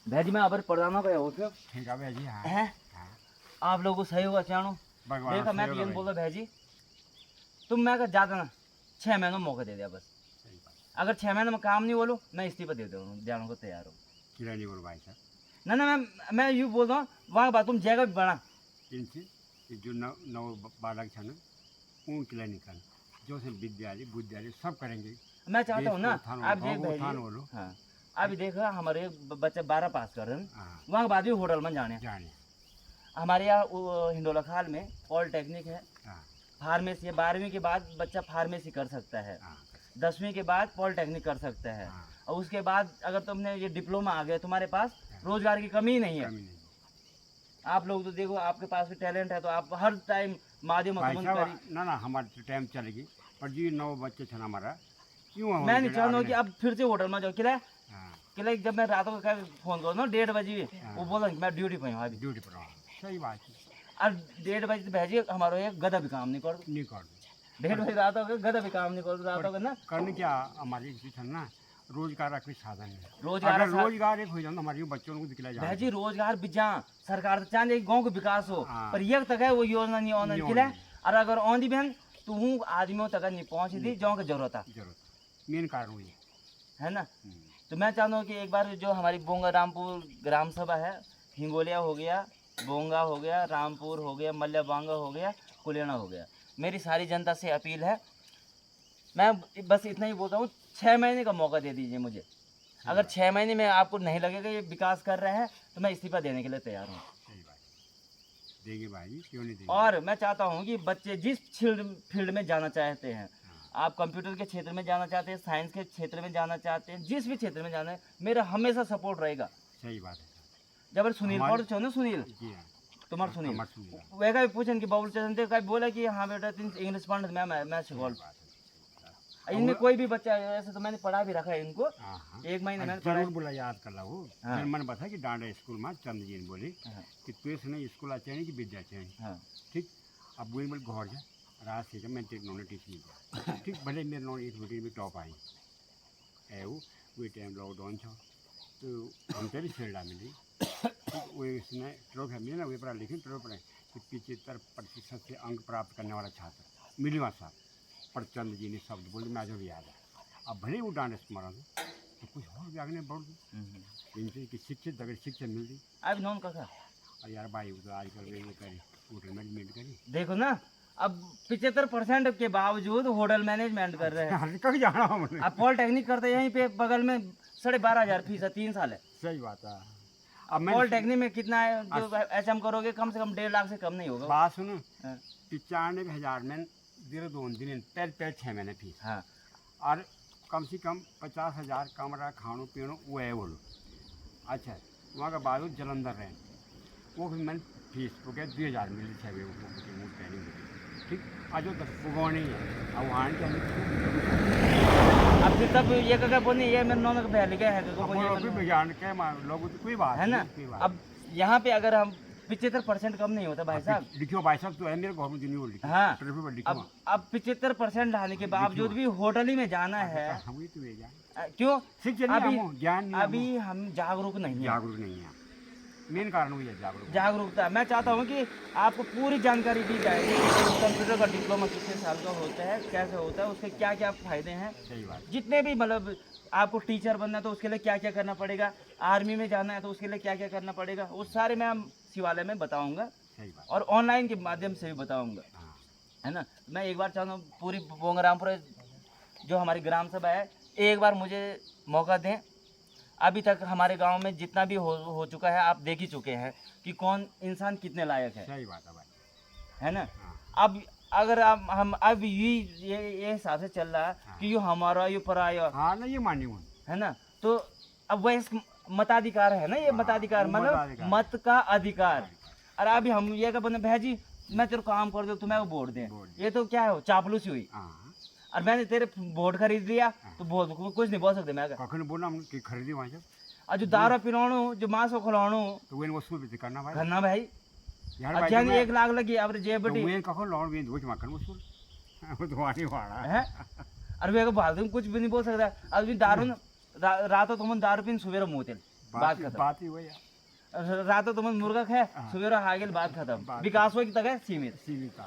भैजी मैं अबर प्रधान का हो फिर ठीक है भैजी। हाँ है हाँ आप लोगों को सही होगा चाणो भगवान देखा मैं सहयोग ये है बोल रहा भैजी तुम मैं कर ज्यादा ना 6 महीनों मौका दे दिया बस सही बात। अगर 6 महीने में काम नहीं बोलो मैं इस्तीफा दे दूँ जाने को तैयार हूँ किराया नहीं बोल भाई साहब ना ना मैं यूँ बोल रहा हूँ वहाँ बात तुम जगह भी बना इनसे ये जो नव बालक है ना उनके लिए निकल जो से विद्यालय बुद्धियालय सब करेंगे। मैं चाहता हूँ ना देश को उत्थान आप हो, देख गाँव को उत्थान भैजी बोलो। हाँ अभी देखो हमारे एक बच्चे 12 पास कर रहे हैं हाँ वहाँ के बाद भी होटल में जाने जाने। हमारे यहाँ हिंडोला खाल में पॉलिटेक्निक है हाँ फार्मेसी है 12वीं के बाद बच्चा फार्मेसी कर सकता है हाँ 10वीं के बाद पॉलिटेक्निक कर सकता है हाँ और उसके बाद अगर तुमने ये डिप्लोमा आ गया तुम्हारे पास रोजगार की कमी ही नहीं है कमी नहीं। आप लोग तो देखो आपके पास भी टैलेंट है तो आप हर टाइम माध्यम भाई साहब ना ना हमारे तो टाइम चलेगी पर जी 9 बच्चे थे ना हमारा क्यों हम मैं नहीं जरा चाहता हूँ आगे कि अब फिर से होटल में जाओ किला हाँ जब मैं रातों को फोन करूँ ना 1:30 बजे वो बोला कि मैं ड्यूटी पे हूँ अभी ड्यूटी पर रहा सही बात है। अब 1:30 बजे भेजिए हमारा एक गधा भी काम नहीं कर नहीं कर 1:30 बजे रातों का गधा भी काम नहीं कर रातों का ना करने क्या हमारी चीज है ना रोजगार का कोई साधन है। रोजगार अगर रोजगार एक हो जाए तो हमारे बच्चों को दिखला जाए भैजी रोजगार भी जहाँ सरकार तो चाहते गाँव का विकास हो हाँ। पर ये तक है वो योजना नहीं आने नहीं के लिए आने। और अगर आंधी बहन तो हूँ आदमियों तक नहीं पहुँची थी जो की जरूरत है जरूरत मेन कारण हुई है ना तो मैं चाहता हूँ कि एक बार जो हमारी बोंगा रामपुर ग्राम सभा है हिंगोलिया हो गया बोंगा हो गया रामपुर हो गया मल्ल्याबांगा हो गया कुलेना हो गया मेरी सारी जनता से अपील है मैं बस इतना ही बोलता हूँ 6 महीने का मौका दे दीजिए मुझे अगर 6 महीने में आपको नहीं लगेगा ये विकास कर रहे हैं तो मैं इस्तीफा देने के लिए तैयार हूँ सही बात देंगे भाई जी क्यों नहीं देंगे। और मैं चाहता हूँ कि बच्चे जिस फील्ड में जाना चाहते हैं आप कंप्यूटर के क्षेत्र में जाना चाहते हैं साइंस के क्षेत्र में जाना चाहते हैं जिस भी क्षेत्र में जाना है मेरा हमेशा सपोर्ट रहेगा। सही बात है जब सुनील पढ़ छो ना सुनील जी हाँ तुम्हारे सुनील हमारे सुनील वेगा भी पूछन कि बाबुल चंद का बोला कि हाँ बेटा तुम इंग्लिश पढ़ मैं सिखोल बात है। इनमें कोई भी बच्चा ऐसे तो मैंने पढ़ा भी रखा है इनको हाँ हाँ 1 महीने मैंने जरूर पढ़ा बोला याद कर ला वो हाँ। मैंने बता कि डांडा स्कूल में चंद जी ने बोली हाँ। कि तू इसने स्कूल आ चाहिए कि विद्या चाहिए हाँ ठीक अब बोल बोल घर जा रात से मैं तेरे नॉन टीच नहीं किया ठीक भले मेरे नॉन इस मीटिंग में टॉप आई है वो टाइम लॉकडाउन था तो हम तेरी फील्ड मिली वो इसने ट्रॉफी मिली ना वे पढ़ा लिखी ट्रॉफी कि 75% से अंक प्राप्त करने वाला छात्र मिली वहाँ साहब पर चंद जी ने शब्द बोले मैं जो भी याद है अब भले वो डांड स्मरण तो कुछ और भी आगे बढ़ गई इनसे कि शिक्षित अगर शिक्षा मिल गई अब नॉन का और यार भाई वो तो आजकल वे करी होटल मैनेजमेंट करी देखो ना अब 75% के बावजूद होटल मैनेजमेंट कर रहे हैं कहीं जाना हमने अब पॉलिटेक्निक करते यहीं पे बगल में 12,500 फीस है 3 साल है सही बात है। अब मैं पॉलिटेक्निक में कितना है जो एचएम करोगे कम से कम 1.5 लाख से कम नहीं होगा बात सुनो हाँ 95,000 में 0 दिन पैर 6 महीने फीस हाँ और कम से कम 50,000 कमरा खानो पीनो वो है बोलो अच्छा वहाँ का बाद जलंधर रहे वो भी मैंने फीस तो क्या 2,000 मिली 6 ट्रेनिंग ठीक आज जो 10 पुगौनी है अब वहाँ अब फिर तब ये क्या बोलने ये मेरे नॉन का पहले क्या है विज्ञान के लोगों तो कोई बात है ना अब यहाँ पे अगर हम 75% कम नहीं होता भाई साहब लिखियो भाई साहब तो है मेरे घर में जिन्होंने लिखा हाँ अब 75% लाने के बावजूद भी होटल ही में जाना है हम तो भेजा क्यों अभी ज्ञान अभी हम जागरूक नहीं है जागरूक नहीं है मेन कारण हुई है जागरूकता मैं चाहता हूँ कि आपको पूरी जानकारी दी जाएगी कंप्यूटर का डिप्लोमा कितने साल का होता है कैसे होता है उसके क्या क्या फायदे हैं सही बात जितने भी मतलब आपको टीचर बनना है तो उसके लिए क्या क्या करना पड़ेगा आर्मी में जाना है तो उसके लिए क्या क्या करना पड़ेगा वो सारे मैं शिवालय में बताऊँगा सही बात और ऑनलाइन के माध्यम से भी बताऊँगा है ना मैं एक बार चाहता हूँ पूरी बोंगरामपुर जो हमारी ग्राम सभा है एक बार मुझे मौका दें अभी तक हमारे गांव में जितना भी हो चुका है आप देख ही चुके हैं कि कौन इंसान कितने लायक है सही बात है भाई है ना अब अगर हम अब ये हिसाब से चल रहा है कि यो हमारा यो पराया हाँ ना ये मानी हूँ है ना तो अब वह मताधिकार है ना ये मताधिकार मतलब मत का अधिकार और अभी हम ये क्या बोले भाई मैं तेरे काम कर दो तुम्हें वोट दे ये तो क्या है चापलूसी हुई और मैंने तेरे वोट खरीद लिया तो बोल कुछ नहीं बोल सकते मैं कखन बोला कि खरीदी वहाँ से और जो दारू पिलाणु जो मांस को खिलाणु तो वे वसूल भी करना भाई करना भाई यार अच्छा 1 लाख लगी अब जेब बटी वे कखन लौट वे धोच माखन वसूल वो तो आनी वाला है और वे को भाल कुछ भी नहीं बोल सकता अब भी दारू रात तुम दारू पीन सुबह मोते बात खत्म। बात ही वही है। रात तुम मुर्गा खाए, हाँ। सवेरे आ गेल, बात खत्म। बात- विकास हो तक है सीमित सीमित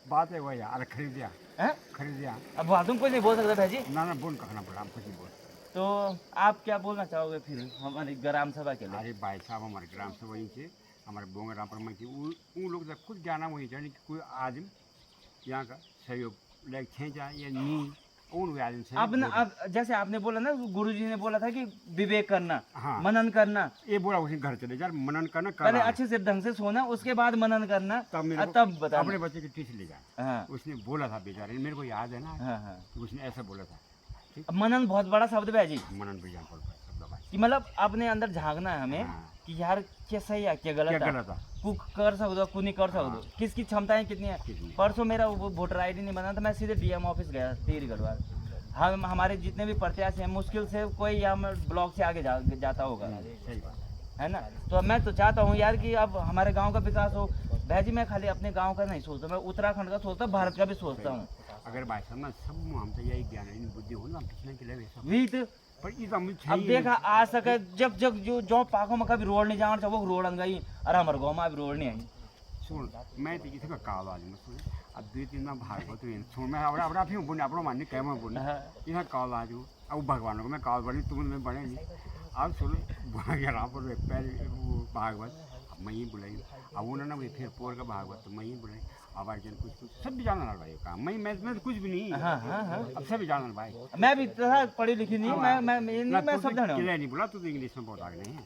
बात है वही है। अरे खरीदिया है। खरीदिया अब तुम कुछ नहीं बोल सकते भाई जी। ना बोल कहना पड़ा, हम कुछ नहीं बोल। तो आप क्या बोलना चाहोगे फिर हमारी ग्राम सभा के लिए? अरे भाई साहब, हमारे ग्राम से वहीं से हमारे बोंग राम पर की उन लोग तक खुद जाना वहीं चाहिए कि कोई आदमी यहाँ का सहयोग लाइक खींचा या नहीं, उन आदमी से आपने अब जैसे आपने बोला ना, गुरुजी ने बोला था कि विवेक करना, हाँ। मनन करना, ये बोला उसने घर चले जा, मनन करना पहले करना। अच्छे से ढंग से सोना, उसके बाद मनन करना, तब मेरे को तब बताना। अपने बच्चे की टीच ले जाए। हाँ उसने बोला था बेचारे, मेरे को याद है ना, हाँ हाँ। कि उसने ऐसा बोला था। ठीक, अब मनन बहुत बड़ा शब्द है जी, मनन विज्ञान पर शब्द भाई। कि मतलब अपने अंदर झांकना है हमें हाँ। कि यार क्या सही है क्या क्या गलत है, गलत था? कु कर सकते हो कु नहीं कर सकते हो, हाँ। किसकी क्षमताएं कितनी है। कितनी? परसों मेरा वो वोटर आईडी नहीं बना था, मैं सीधे डीएम ऑफिस गया टिहरी गढ़वाल। हम हमारे जितने भी प्रत्याशी हैं मुश्किल से कोई यहाँ ब्लॉक से आगे जाता होगा, सही बात। है ना। तो मैं तो चाहता हूँ यार कि अब हमारे गांव का विकास हो। भाई जी मैं खाली अपने गांव का नहीं सोचता, मैं उत्तराखंड का सोचता हूँ, भारत का भी सोचता हूँ। अगर भाई साहब ना सब हम तो यही ज्ञान है, बुद्धि हो ना, हम पिछले के लिए वैसा वही तो पर ये तो हम अब देखा आज तक है, जब जब जो पाकों में कभी रोड नहीं जाना वो रोड अन गई, और हमारे गाँव में अभी रोड नहीं आई। सुन, मैं तो इसे का काल आदमी सुन, अब दो तीन ना भाग हो तो ये सुन, मैं अब आप ही बोलने आप मानने क्या मैं बोलने इधर काल आ जाऊँ। अब भगवान को मैं काल बनी, तुम में बने नहीं। अब सुनो यहाँ पर पहले वो भागवत मैं ही बुलाई, अब उन्होंने भी फिर पोर का भागवत तो मैं ही बुलाई। अब अर्जन कुछ कुछ सब भी जानना भाई काम, मैं तो कुछ भी नहीं। हाँ हाँ हाँ। अब सब जानना भाई। मैं भी इतना पढ़ी लिखी नहीं, मैं सब जाना हूँ। नहीं बोला, तू तो इंग्लिश में बहुत आगे नहीं है।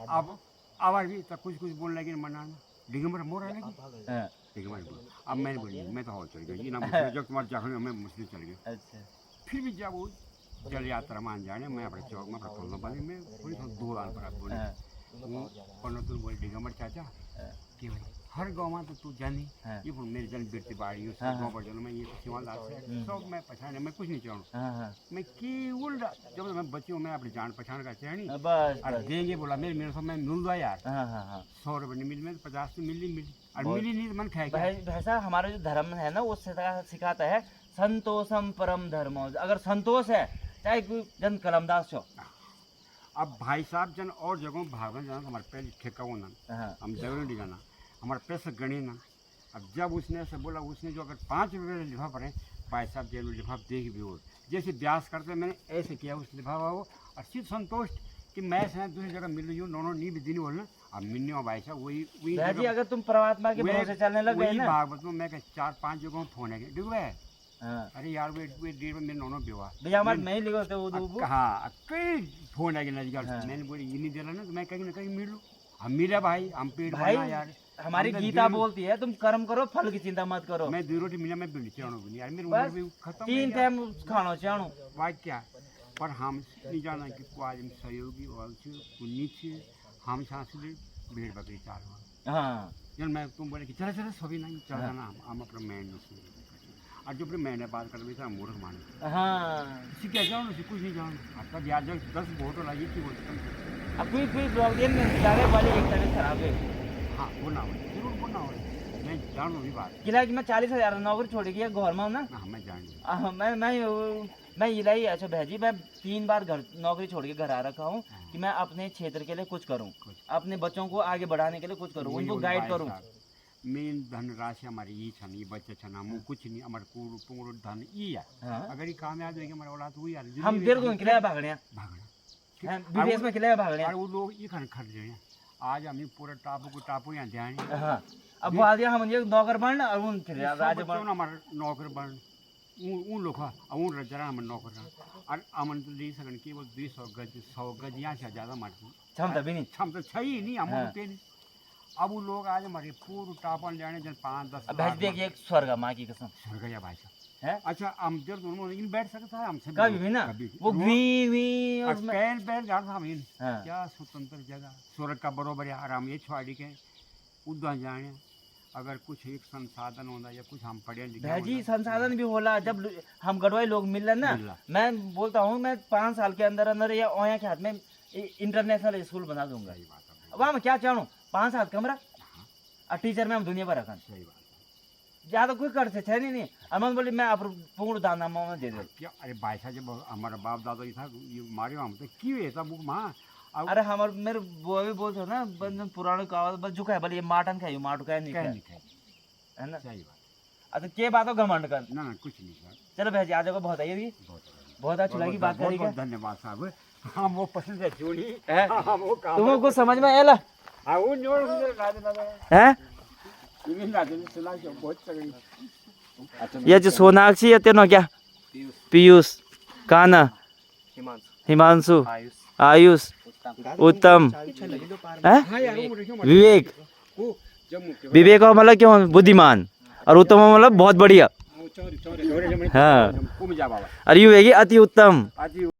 अब आवाज भी तब कुछ कुछ बोलने लगी, मनाना दिगंबर मोर आ लगी। हाँ, दिगंबर बोली, अब मैंने बोली मैं तो हॉल चल गई ना, मुस्लिम जब तुम्हारे जाखने में मुस्लिम चल गए। अच्छा फिर भी जब वो जल यात्रा मान जाने, मैं अपने चौक में अपना टोलना पाली में थोड़ी सा 2 आल पर आप बोले हाँ, वो पन्ना तुम बोले दिगंबर चाचा हाँ, कि भाई हर गाँव में तो तू जानी हाँ। ये मेरी जन बिरती बाड़ी उस हाँ, गाँव पर चलो, मैं ये सीमादार से सब मैं पहचाने, मैं कुछ नहीं चाहूँ। हाँ, हाँ। मैं केवल जब मैं बच्चों में अपनी जान पहचान का चहनी बस और बस। देंगे बोला मेरे सब मैं मिल दो यार, हाँ हाँ हाँ। 100 रुपये नहीं मिली, मैं 50 तो मिली और बहुत- मिली नहीं तो मन खाएगा। भैसा हमारा जो धर्म है ना वो सिखाता है संतोषम परम धर्म। अगर संतोष है चाहे कोई जन कलमदास हो। अब भाई साहब जन और जगहों भागवत जाना तो हमारे पहले ठेका होना, हाँ हम जगह नहीं जाना, हमारे पैसे गणे ना। अब जब उसने ऐसे बोला, उसने जो अगर 5 रुपये लिफाफ पड़े, भाई साहब जेल लिफाफ देख भी हो जैसे ब्यास करते मैंने ऐसे किया उस लिफाफा वो, और सिर्फ संतुष्ट कि मैं से दूसरी जगह मिल रही हूँ, नोनो नहीं भी दिन बोलना। अब मिलने हो भाई साहब वही वही भैया जी, जगह- अगर तुम परमात्मा के वही- भरोसे चलने लग गए वही ना। भागवत में मैं 4-5 जगहों फोन है ठीक है। हाँ अरे यार वे डेढ़ में मेरे नोनो बेवा भैया हमारे नहीं लिखो थे वो हाँ कई फोन आ गया नजर हाँ। मैंने बोली ये नहीं देना ना, तो मैं कहीं ना कहीं मिल लूँ। हम मिले भाई, हम पेट भाई भरना यार। हमारी हम तो गीता दिन- बोलती है तुम कर्म करो फल की चिंता मत करो। मैं 2 रोटी मिला मैं बिल्ली चाणू भी नहीं यार, मेरी बस उम्र भी खत्म 3 टाइम खाना चाहूँ। बात क्या पर हम नहीं जाना कि को आज सहयोगी और नीचे हम सांस ले भेड़ बकरी चाल हाँ जब मैं तुम बोले कि चला चला सभी नहीं चल जाना, हम अपना मैन नहीं और जो अपने मैंने बात कर रही मूर्ख माने हाँ। किसी क्या जाओ ना कुछ नहीं जाओ आपका यार जब 10 वोट लगी थी वो अब कोई प्रॉब्लम में जाने वाले एक तबीयत खराब है। हाँ बोलना हो जरूर बोलना हो, मैं जानू भी बात किला कि मैं 40,000 नौकरी छोड़ गया घर में ना। हाँ मैं जान लूँ। मैं इलाई अच्छा भैजी मैं 3 बार घर नौकरी छोड़ के घर आ रखा हूँ कि मैं अपने क्षेत्र के लिए कुछ करूँ, अपने बच्चों को आगे बढ़ाने के लिए कुछ करूँ, उनको गाइड करूँ। मेन धनराशि हमारी ये छन ये बच्चे छन हम कुछ नहीं हमारे पूर्ण पूर्ण धन ये है। हाँ। अगर ये कामयाब है हमारे औलाद हुई यार हम देर को किला भागने भागना विदेश में किला भागने। और वो लोग ये खन खरीद रहे हैं आज हम पूरा टापू यहाँ ध्यान हाँ अब वो आ गया हम ये नौकर बन और उन फिर राजा बन हमारे नौकर बन उन लोग उन जरा हम नौकर और अमन तो दे सकन केवल 200 गज 100 गज यहाँ से ज़्यादा मारती क्षमता भी नहीं। क्षमता छै ही नहीं हम हाँ। पे अब वो लोग आज हमारे पूर्ण टापन जाने जन 5-10 अब भैंस देखिए एक स्वर्ग माँ की कसम स्वर्ग या भाई साहब है। अच्छा हम जब दोनों लेकिन बैठ सकता है हमसे कभी भी ना वो वी और उसमें पैर पैर जाता हम इन हाँ। क्या स्वतंत्र जगह स्वर्ग का बरोबर है आराम ये छुआड़ी के उदा जाने अगर कुछ एक संसाधन होता या कुछ हम पढ़े लिखे भैजी संसाधन भी होला जब हम गढ़वाई लोग मिल ना। मिल रहा। मैं बोलता हूँ मैं 5 साल के अंदर अंदर या ओया के हाथ में इंटरनेशनल स्कूल बना दूंगा। सही बात है अब मैं क्या चाहूँ 5 साल कमरा और टीचर में हम दुनिया भर रखा सही बात है ज्यादा कोई कर से है नहीं। अमन बोली मैं आप पूर्ण दाना में दे दे। क्या अरे भाई साहब जब हमारा बाप दादा ये था ये मारे हम तो क्यों है तब माँ अरे हमारे मेरे वो भी बोलते हो ना बंद पुराने कहावत बस झुका है भले ये माटन खाई माटू का नहीं कह खाया नहीं खाए है ना। सही बात अच्छा के बात हो घमंड कर। ना कुछ नहीं सर चलो भैया जी आज को बहुत है ये बहुत अच्छी लगी बात करी बहुत धन्यवाद साहब हाँ वो पसंद है चूड़ी है हाँ वो काम तुम्हें कुछ समझ में आया हाँ वो जोड़ मुझे राज ना है इन्हें राज ने सुना कि बहुत तगड़ी अच्छा ये जो सोनाक्षी है तेनो क्या पीयूष काना हिमांशु आयुष उत्तम हैं? हाँ यार वो देखो विवेक वो जम्मू के विवेक हो मतलब क्यों बुद्धिमान और उत्तम हो मतलब बहुत बढ़िया चौरी चौरी हाँ कुम जा बाबा और यू है कि अति उत्तम आज